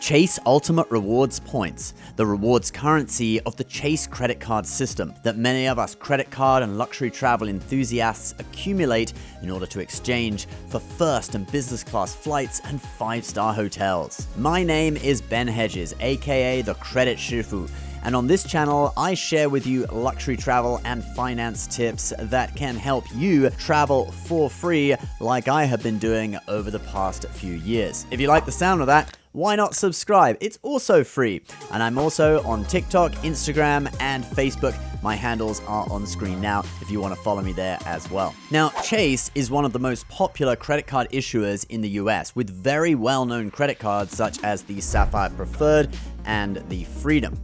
Chase Ultimate Rewards Points, the rewards currency of the Chase credit card system that many of us credit card and luxury travel enthusiasts accumulate in order to exchange for first and business class flights and 5-star hotels. My name is Ben Hedges, aka the Credit Shifu, and on this channel, I share with you luxury travel and finance tips that can help you travel for free like I have been doing over the past few years. If you like the sound of that, why not subscribe? It's also free. And I'm also on TikTok, Instagram, and Facebook. My handles are on screen now if you want to follow me there as well. Now, Chase is one of the most popular credit card issuers in the US, with very well-known credit cards such as the Sapphire Preferred and the Freedom.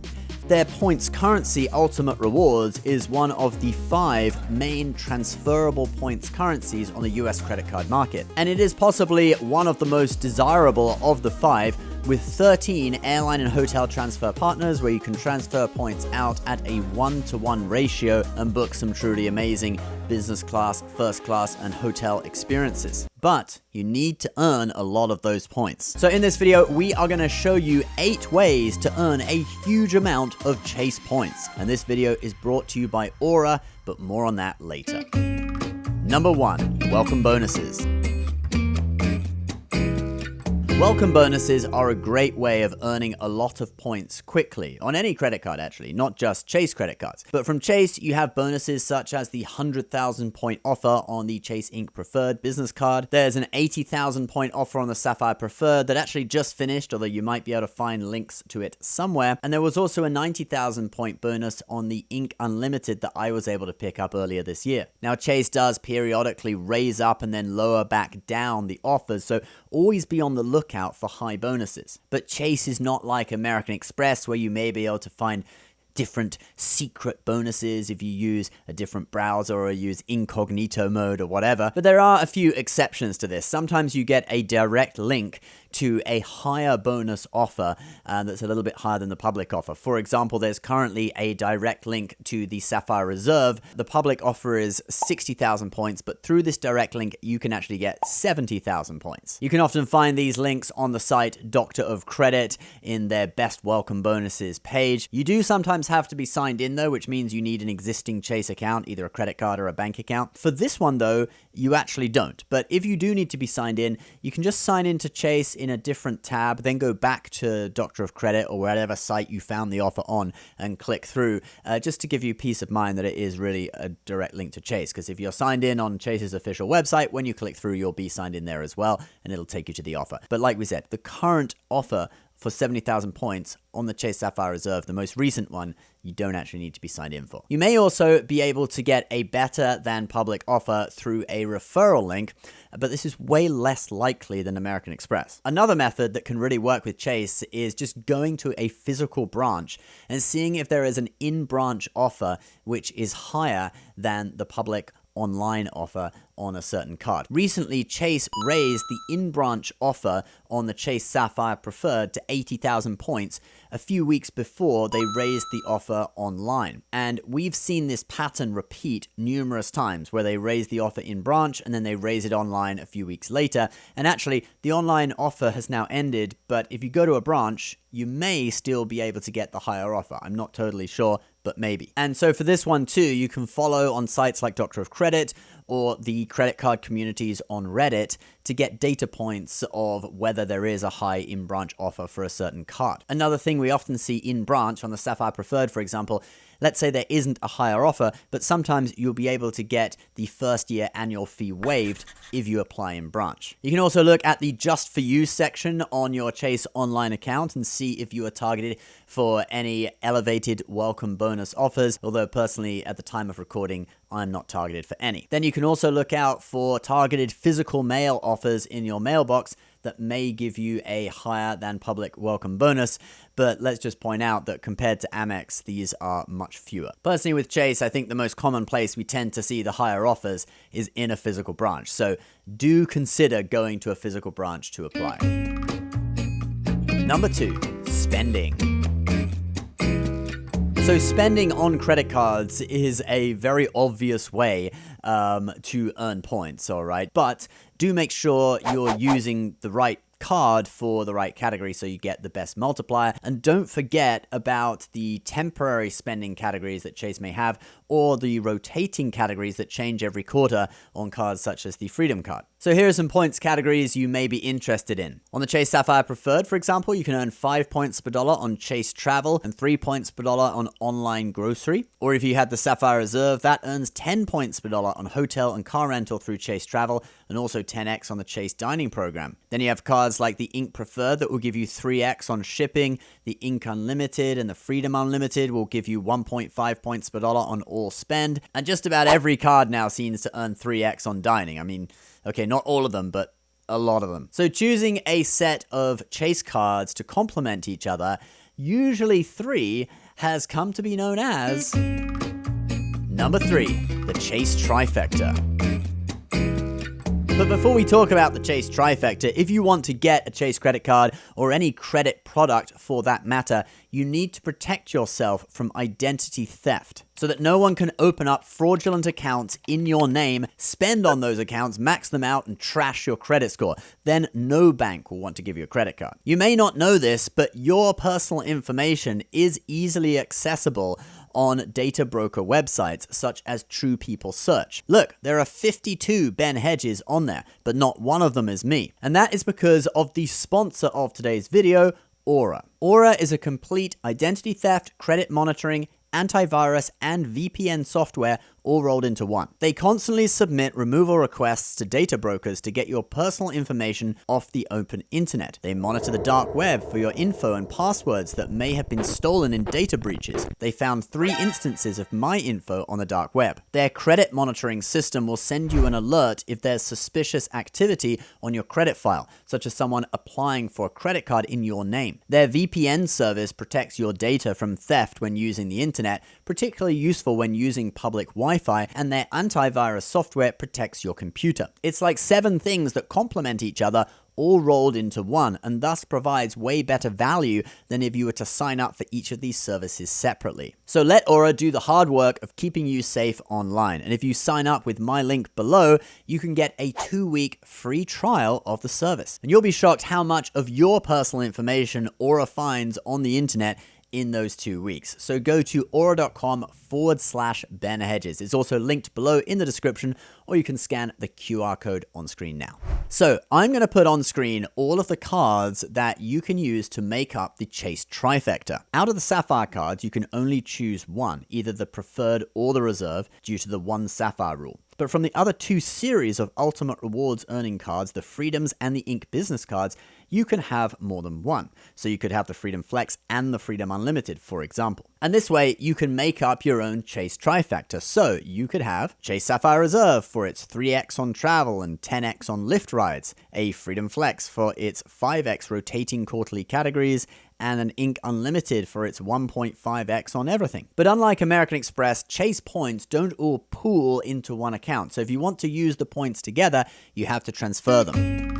Their points currency, Ultimate Rewards, is one of the 5 main transferable points currencies on the US credit card market. And it is possibly one of the most desirable of the 5, with 13 airline and hotel transfer partners where you can transfer points out at a 1-to-1 ratio and book some truly amazing business class, first class, and hotel experiences. But you need to earn a lot of those points. So in this video, we are going to show you 8 ways to earn a huge amount of Chase points. And this video is brought to you by Aura, but more on that later. Number 1, welcome bonuses. Welcome bonuses are a great way of earning a lot of points quickly, on any credit card actually, not just Chase credit cards. But from Chase, you have bonuses such as the 100,000 point offer on the Chase Inc. Preferred business card. There's an 80,000 point offer on the Sapphire Preferred that actually just finished, although you might be able to find links to it somewhere. And there was also a 90,000 point bonus on the Inc. Unlimited that I was able to pick up earlier this year. Now, Chase does periodically raise up and then lower back down the offers, so always be on the lookout for high bonuses. But Chase is not like American Express, where you may be able to find different secret bonuses if you use a different browser or use incognito mode or whatever. But there are a few exceptions to this. Sometimes you get a direct link to a higher bonus offer that's a little bit higher than the public offer. For example, there's currently a direct link to the Sapphire Reserve. The public offer is 60,000 points, but through this direct link, you can actually get 70,000 points. You can often find these links on the site Doctor of Credit in their best welcome bonuses page. You do sometimes have to be signed in though, which means you need an existing Chase account, either a credit card or a bank account. For this one though, you actually don't. But if you do need to be signed in, you can just sign into Chase in a different tab, then go back to Doctor of Credit or whatever site you found the offer on and click through, just to give you peace of mind that it is really a direct link to Chase. Because if you're signed in on Chase's official website, when you click through, you'll be signed in there as well, and it'll take you to the offer. But like we said, the current offer for 70,000 points on the Chase Sapphire Reserve, the most recent one, you don't actually need to be signed in for. You may also be able to get a better than public offer through a referral link, but this is way less likely than American Express. Another method that can really work with Chase is just going to a physical branch and seeing if there is an in-branch offer which is higher than the public online offer on a certain card. Recently, Chase raised the in-branch offer on the Chase Sapphire Preferred to 80,000 points a few weeks before they raised the offer online. And we've seen this pattern repeat numerous times where they raise the offer in branch and then they raise it online a few weeks later. And actually, the online offer has now ended, but if you go to a branch, you may still be able to get the higher offer. I'm not totally sure, but maybe. And so for this one too, you can follow on sites like Doctor of Credit or the credit card communities on Reddit to get data points of whether there is a high in-branch offer for a certain card. Another thing we often see in-branch on the Sapphire Preferred, for example, let's say there isn't a higher offer, but sometimes you'll be able to get the first year annual fee waived if you apply in branch. You can also look at the Just For You section on your Chase online account and see if you are targeted for any elevated welcome bonus offers, although personally at the time of recording, I'm not targeted for any. Then you can also look out for targeted physical mail offers in your mailbox that may give you a higher than public welcome bonus, but let's just point out that compared to Amex, these are much fewer. Personally with Chase, I think the most common place we tend to see the higher offers is in a physical branch, so do consider going to a physical branch to apply. Number 2, spending. So spending on credit cards is a very obvious way to earn points, all right? But do make sure you're using the right card for the right category so you get the best multiplier. And don't forget about the temporary spending categories that Chase may have, or the rotating categories that change every quarter on cards such as the Freedom card. So here are some points categories you may be interested in. On the Chase Sapphire Preferred, for example, you can earn 5 points per dollar on Chase Travel and 3 points per dollar on online grocery. Or if you had the Sapphire Reserve, that earns 10 points per dollar on hotel and car rental through Chase Travel, and also 10x on the Chase Dining program. Then you have cards like the Ink Preferred that will give you 3x on shipping. The Ink Unlimited and the Freedom Unlimited will give you 1.5 points per dollar on all spend. And just about every card now seems to earn 3x on dining. I mean, okay, not all of them, but a lot of them. So choosing a set of Chase cards to complement each other, usually 3, has come to be known as number 3, the Chase Trifecta. But before we talk about the Chase Trifecta, if you want to get a Chase credit card or any credit product for that matter, you need to protect yourself from identity theft so that no one can open up fraudulent accounts in your name, spend on those accounts, max them out, and trash your credit score. Then no bank will want to give you a credit card. You may not know this, but your personal information is easily accessible on data broker websites such as True People Search. Look, there are 52 Ben Hedges on there, but not one of them is me. And that is because of the sponsor of today's video, Aura. Aura is a complete identity theft, credit monitoring, antivirus, and VPN software all rolled into one. They constantly submit removal requests to data brokers to get your personal information off the open internet. They monitor the dark web for your info and passwords that may have been stolen in data breaches. They found 3 instances of my info on the dark web. Their credit monitoring system will send you an alert if there's suspicious activity on your credit file, such as someone applying for a credit card in your name. Their VPN service protects your data from theft when using the internet, particularly useful when using public Wi-Fi, and their antivirus software protects your computer. It's like 7 things that complement each other, all rolled into one, and thus provides way better value than if you were to sign up for each of these services separately. So let Aura do the hard work of keeping you safe online. And if you sign up with my link below, you can get a 2-week free trial of the service. And you'll be shocked how much of your personal information Aura finds on the internet in those 2 weeks. So go to aura.com/Ben Hedges. It's also linked below in the description, or you can scan the QR code on screen now. So I'm going to put on screen all of the cards that you can use to make up the Chase Trifecta. Out of the Sapphire cards, you can only choose one, either the Preferred or the Reserve, due to the 1 Sapphire rule. But from the other 2 series of Ultimate Rewards earning cards, the Freedoms and the Ink Business cards, you can have more than one. So you could have the Freedom Flex and the Freedom Unlimited, for example. And this way, you can make up your own Chase Trifecta. So you could have Chase Sapphire Reserve for its 3x on travel and 10x on Lyft rides, a Freedom Flex for its 5x rotating quarterly categories, and an Ink Unlimited for its 1.5x on everything. But unlike American Express, Chase points don't all pool into one account. So if you want to use the points together, you have to transfer them.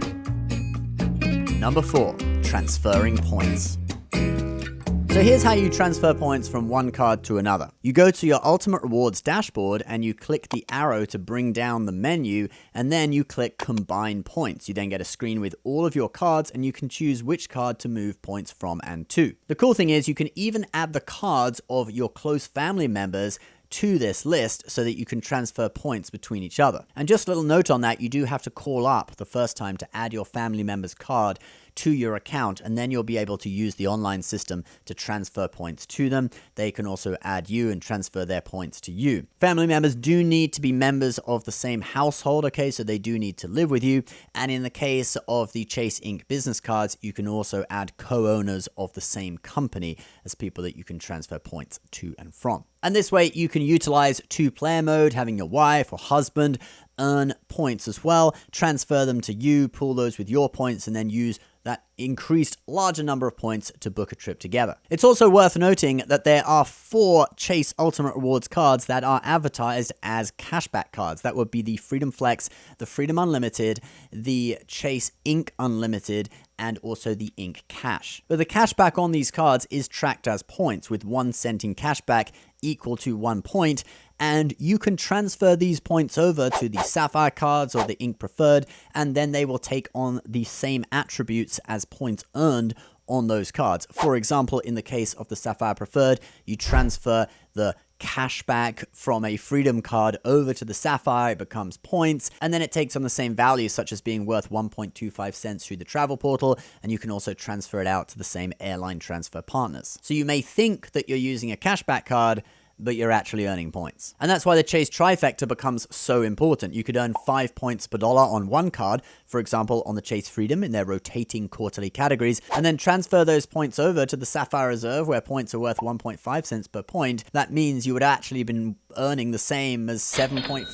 Number 4, transferring points. So here's how you transfer points from one card to another. You go to your Ultimate Rewards dashboard and you click the arrow to bring down the menu, and then you click Combine Points. You then get a screen with all of your cards and you can choose which card to move points from and to. The cool thing is you can even add the cards of your close family members to this list so that you can transfer points between each other. And just a little note on that, you do have to call up the first time to add your family member's card to your account, and then you'll be able to use the online system to transfer points to them. They can also add you and transfer their points to you. Family members do need to be members of the same household, okay, so they do need to live with you. And in the case of the Chase Ink business cards, you can also add co-owners of the same company as people that you can transfer points to and from. And this way you can utilize 2-player mode, having your wife or husband earn points as well, transfer them to you, pool those with your points, and then use that increased larger number of points to book a trip together. It's also worth noting that there are 4 Chase Ultimate Rewards cards that are advertised as cashback cards. That would be the Freedom Flex, the Freedom Unlimited, the Chase Ink Unlimited, and also the Ink Cash. But the cashback on these cards is tracked as points, with 1 cent in cashback equal to 1 point, and you can transfer these points over to the Sapphire cards or the Ink Preferred, and then they will take on the same attributes as points earned on those cards. For example, in the case of the Sapphire Preferred, you transfer the cashback from a Freedom card over to the Sapphire, it becomes points, and then it takes on the same value, such as being worth 1.25 cents through the travel portal, and you can also transfer it out to the same airline transfer partners. So you may think that you're using a cashback card, but you're actually earning points. And that's why the Chase Trifecta becomes so important. You could earn 5 points per dollar on one card, for example, on the Chase Freedom in their rotating quarterly categories, and then transfer those points over to the Sapphire Reserve, where points are worth 1.5 cents per point. That means you would actually been earning the same as 7.5%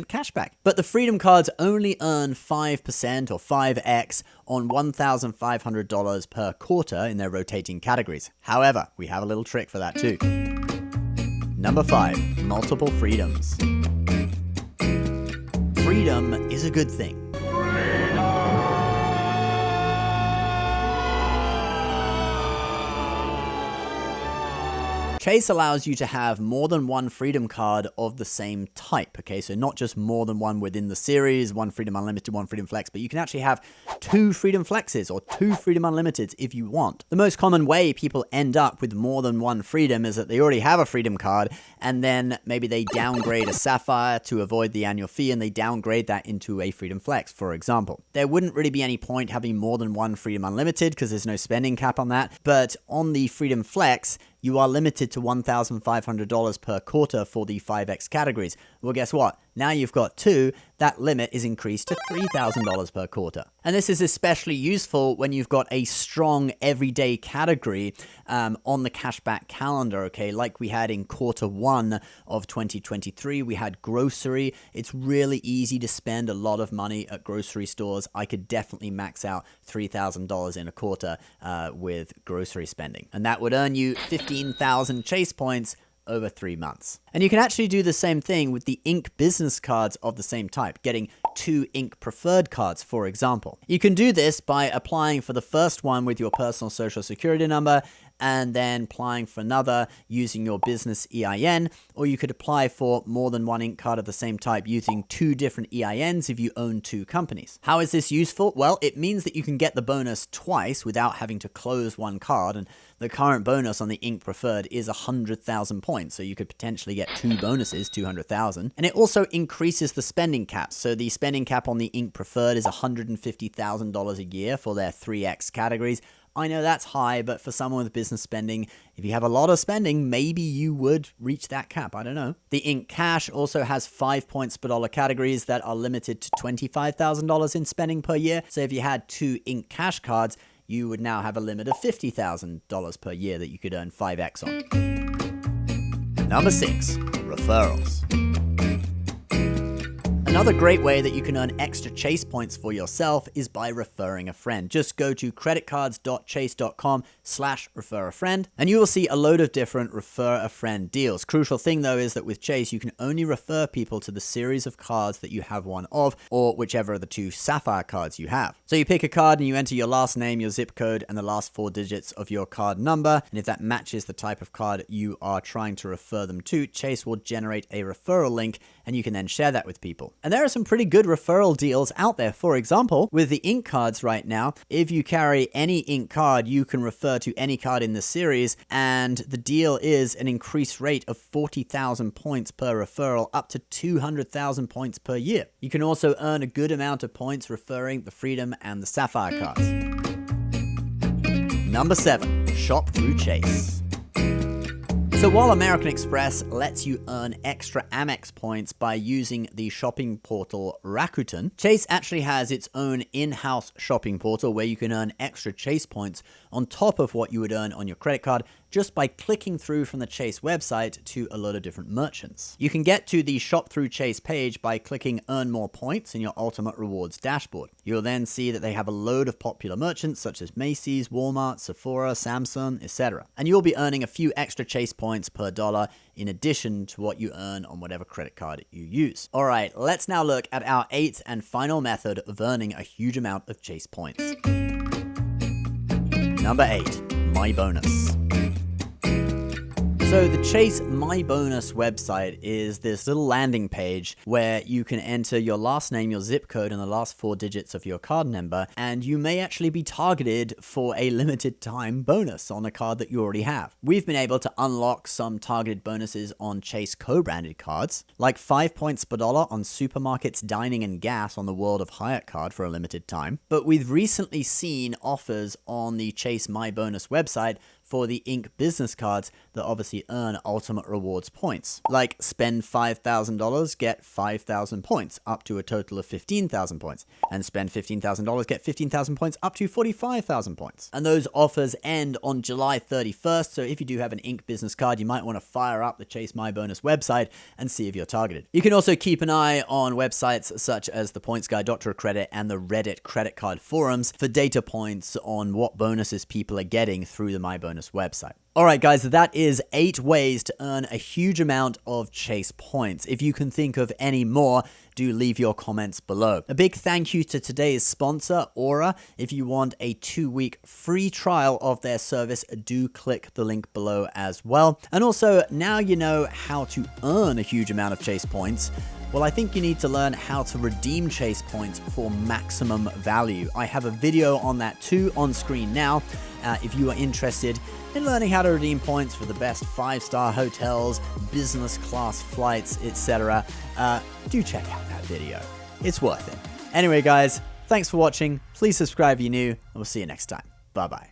cashback. But the Freedom cards only earn 5% or 5x on $1,500 per quarter in their rotating categories. However, we have a little trick for that too. Number 5, multiple freedoms. Freedom is a good thing. Chase allows you to have more than one Freedom card of the same type, okay? So not just more than one within the series, one Freedom Unlimited, one Freedom Flex, but you can actually have 2 Freedom Flexes or 2 Freedom Unlimiteds if you want. The most common way people end up with more than one Freedom is that they already have a Freedom card, and then maybe they downgrade a Sapphire to avoid the annual fee, and they downgrade that into a Freedom Flex, for example. There wouldn't really be any point having more than one Freedom Unlimited because there's no spending cap on that, but on the Freedom Flex, you are limited to $1,500 per quarter for the 5X categories. Well, guess what? Now you've got 2, that limit is increased to $3,000 per quarter. And this is especially useful when you've got a strong everyday category on the cashback calendar, okay? Like we had in quarter 1 of 2023, we had grocery. It's really easy to spend a lot of money at grocery stores. I could definitely max out $3,000 in a quarter with grocery spending. And that would earn you 15,000 Chase points over 3 months. And you can actually do the same thing with the Ink business cards of the same type, getting 2 Ink preferred cards, for example. You can do this by applying for the first one with your personal social security number and then applying for another using your business EIN, or you could apply for more than one Ink card of the same type using 2 different EINs if you own 2 companies. How is this useful? Well, it means that you can get the bonus twice without having to close one card, and the current bonus on the Ink Preferred is 100,000 points, so you could potentially get 2 bonuses, 200,000. And it also increases the spending cap. So the spending cap on the Ink Preferred is $150,000 a year for their 3X categories. I know that's high, but for someone with business spending, if you have a lot of spending, maybe you would reach that cap. I don't know. The Ink Cash also has 5 points per dollar categories that are limited to $25,000 in spending per year. So if you had 2 Ink Cash cards, you would now have a limit of $50,000 per year that you could earn 5x on. Number 6, referrals. Another great way that you can earn extra Chase points for yourself is by referring a friend. Just go to creditcards.chase.com/refer a friend, and you will see a load of different refer a friend deals. Crucial thing though is that with Chase, you can only refer people to the series of cards that you have one of, or whichever of the 2 Sapphire cards you have. So you pick a card and you enter your last name, your zip code, and the last 4 digits of your card number. And if that matches the type of card you are trying to refer them to, Chase will generate a referral link, and you can then share that with people. And there are some pretty good referral deals out there. For example, with the Ink cards right now, if you carry any Ink card, you can refer to any card in the series, and the deal is an increased rate of 40,000 points per referral, up to 200,000 points per year. You can also earn a good amount of points referring the Freedom and the Sapphire cards. Number 7, shop through Chase. So while American Express lets you earn extra Amex points by using the shopping portal Rakuten, Chase actually has its own in-house shopping portal where you can earn extra Chase points on top of what you would earn on your credit card just by clicking through from the Chase website to a lot of different merchants. You can get to the Shop Through Chase page by clicking Earn More Points in your Ultimate Rewards dashboard. You'll then see that they have a load of popular merchants such as Macy's, Walmart, Sephora, Samsung, etc. And you'll be earning a few extra Chase points per dollar in addition to what you earn on whatever credit card you use. All right, let's now look at our 8th and final method of earning a huge amount of Chase points. Number 8, My Bonus. So So the Chase My Bonus website is this little landing page where you can enter your last name, your zip code, and the last 4 digits of your card number, and you may actually be targeted for a limited time bonus on a card that you already have. We've been able to unlock some targeted bonuses on Chase co-branded cards, like 5 points per dollar on supermarkets, dining, and gas on the World of Hyatt card for a limited time. But we've recently seen offers on the Chase My Bonus website for the Inc. business cards that obviously earn ultimate rewards points. Like spend $5,000, get 5,000 points, up to a total of 15,000 points. And spend $15,000, get 15,000 points, up to 45,000 points. And those offers end on July 31st, so if you do have an Inc. business card, you might want to fire up the Chase My Bonus website and see if you're targeted. You can also keep an eye on websites such as the Points Guy, Doctor of Credit, and the Reddit credit card forums for data points on what bonuses people are getting through the My Bonus website. All right, guys, that is 8 ways to earn a huge amount of Chase points. If you can think of any more, do leave your comments below. A big thank you to today's sponsor, Aura. If you want a 2-week free trial of their service, do click the link below as well. And also, now you know how to earn a huge amount of Chase points. Well, I think you need to learn how to redeem Chase points for maximum value. I have a video on that too on screen now. If you are interested in learning how to redeem points for the best 5-star hotels, business class flights, etc., do check out that video. It's worth it. Anyway, guys, thanks for watching. Please subscribe if you're new, and we'll see you next time. Bye-bye.